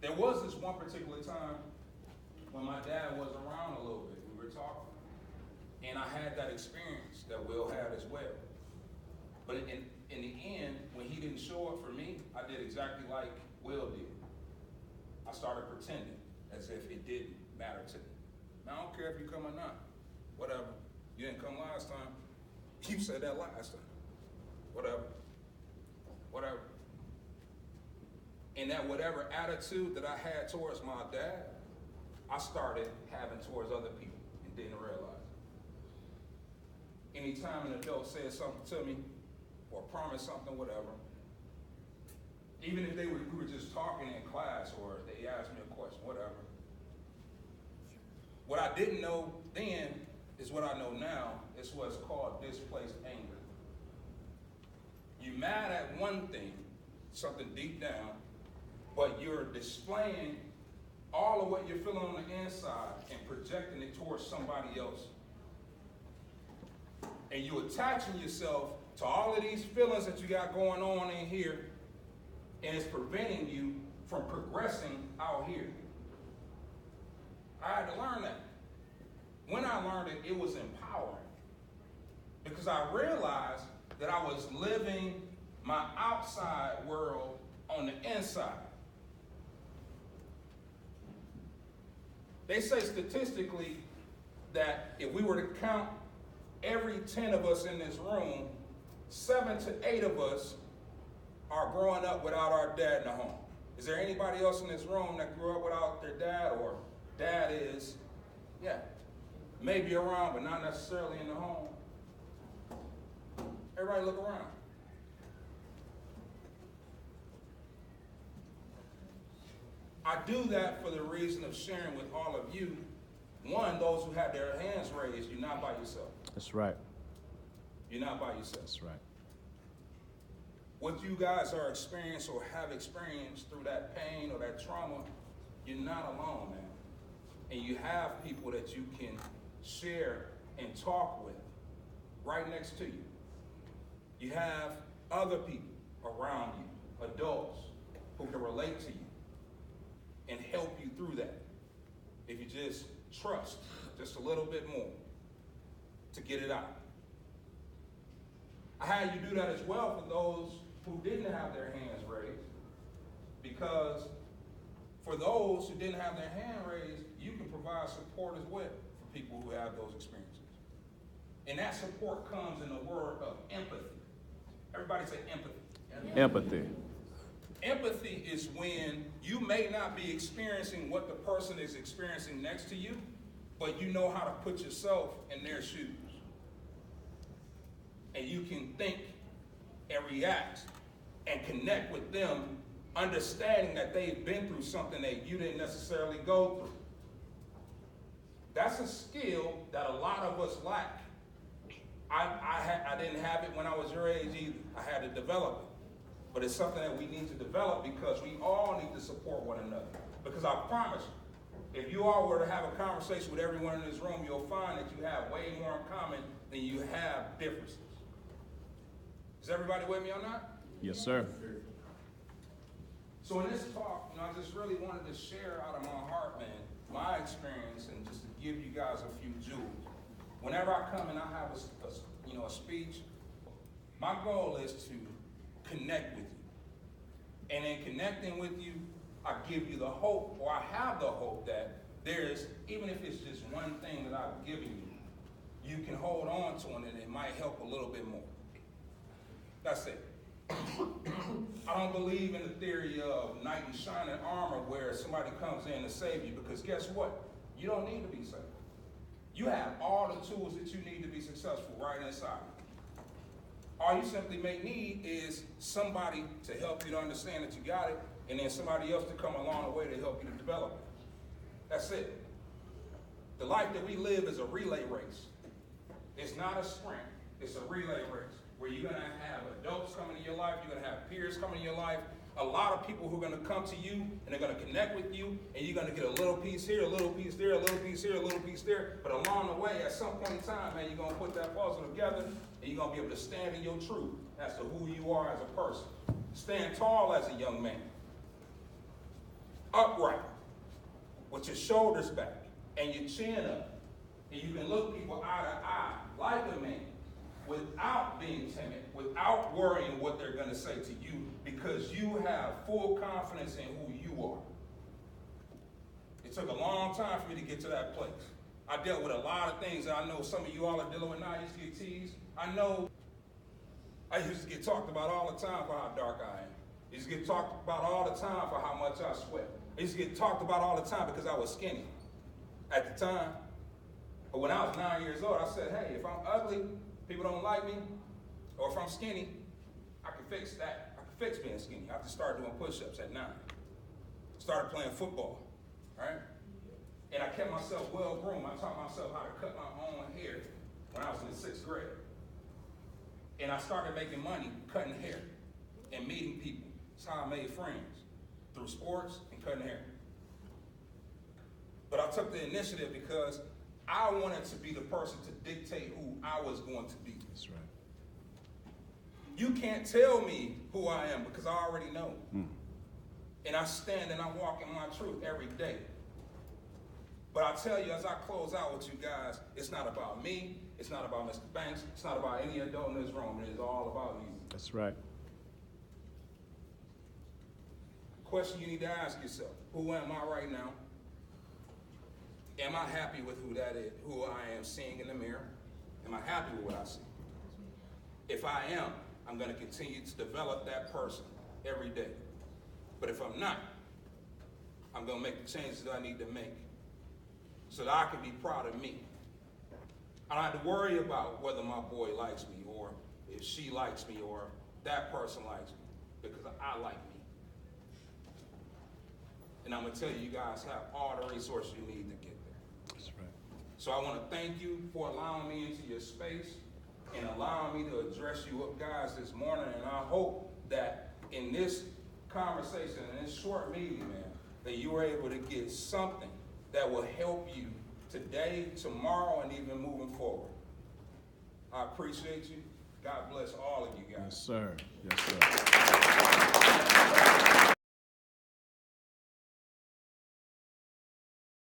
There was this one particular time when my dad was around a little bit. We were talking. And I had that experience that Will had as well. But in the end, when he didn't show up for me, I did exactly like Will did. I started pretending as if it didn't matter to me. Now, I don't care if you come or not. Whatever. You didn't come last time. You said that last time. Whatever. Whatever. And that whatever attitude that I had towards my dad, I started having towards other people and didn't realize it. Anytime an adult says something to me or promised something, whatever, even if we were just talking in class or they asked me a question, whatever, what I didn't know then is what I know now. It's what's called displaced anger. You're mad at one thing, something deep down, but you're displaying all of what you're feeling on the inside and projecting it towards somebody else. And you're attaching yourself to all of these feelings that you got going on in here, and it's preventing you from progressing out here. I had to learn that. When I learned it, it was empowering because I realized that I was living my outside world on the inside. They say statistically that if we were to count every 10 of us in this room, 7 to 8 of us are growing up without our dad in the home. Is there anybody else in this room that grew up without their dad, or dad is, maybe around, but not necessarily in the home? Everybody look around. I do that for the reason of sharing with all of you. One, those who have their hands raised, you're not by yourself. That's right. You're not by yourself. That's right. What you guys are experiencing or have experienced through that pain or that trauma, you're not alone, man. And you have people that you can share and talk with right next to you. You have other people around you, adults, who can relate to you and help you through that. If you just trust just a little bit more to get it out. I had you do that as well for those who didn't have their hands raised, because for those who didn't have their hand raised, you can provide support as well for people who have those experiences. And that support comes in the word of empathy. Everybody say empathy. Empathy. Empathy is when you may not be experiencing what the person is experiencing next to you, but you know how to put yourself in their shoes. And you can think and react and connect with them, understanding that they've been through something that you didn't necessarily go through. That's a skill that a lot of us lack. I didn't have it when I was your age either. I had to develop it. But it's something that we need to develop because we all need to support one another. Because I promise you, if you all were to have a conversation with everyone in this room, you'll find that you have way more in common than you have differences. Is everybody with me on that? Yes, sir. So in this talk, I just really wanted to share out of my heart, man, my experience and just to give you guys a few jewels. Whenever I come and I have a speech, my goal is to connect with you. And in connecting with you, I give you the hope, or I have the hope that there's, even if it's just one thing that I've given you, you can hold on to it and it might help a little bit more. That's it. I don't believe in the theory of knight in shining armor where somebody comes in to save you, because guess what? You don't need to be saved. You have all the tools that you need to be successful right inside. All you simply may need is somebody to help you to understand that you got it, and then somebody else to come along the way to help you to develop it. That's it. The life that we live is a relay race. It's not a sprint. It's a relay race where you're going to have adults coming in your life. You're going to have peers coming in your life. A lot of people who are going to come to you, and they're going to connect with you, and you're going to get a little piece here, a little piece there, a little piece here, a little piece there. But along the way, at some point in time, man, you're going to put that puzzle together, and you're going to be able to stand in your truth as to who you are as a person. Stand tall as a young man. upright, with your shoulders back, and your chin up, and you can look people eye to eye, like a man, without being timid, without worrying what they're going to say to you, because you have full confidence in who you are. It took a long time for me to get to that place. I dealt with a lot of things that I know some of you all are dealing with now. I used to get teased. I know I used to get talked about all the time for how dark I am. I used to get talked about all the time for how much I sweat. I used to get talked about all the time because I was skinny at the time. But when I was 9 years old, I said, hey, if I'm ugly, people don't like me, or if I'm skinny, I can fix that. I can fix being skinny. I just started doing push-ups at 9. Started playing football, right? And I kept myself well-groomed. I taught myself how to cut my own hair when I was in the 6th grade. And I started making money cutting hair and meeting people. That's how I made friends, through sports and cutting hair. But I took the initiative because I wanted to be the person to dictate who I was going to be. That's right. You can't tell me who I am because I already know. And I stand and I walk in my truth every day. But I tell you, as I close out with you guys, it's not about me. It's not about Mr. Banks. It's not about any adult in this room. It is all about you. That's right. Question you need to ask yourself: who am I right now? Am I happy with who that is, who I am seeing in the mirror? Am I happy with what I see? If I am, I'm going to continue to develop that person every day. But if I'm not, I'm going to make the changes that I need to make so that I can be proud of me. I don't have to worry about whether my boy likes me or if she likes me or that person likes me, because I like me. And I'm going to tell you, you guys have all the resources you need to get there. That's right. So I want to thank you for allowing me into your space and allowing me to address you up guys this morning. And I hope that in this conversation, in this short meeting, man, that you were able to get something that will help you today, tomorrow, and even moving forward. I appreciate you. God bless all of you guys. Yes, sir. Yes, sir.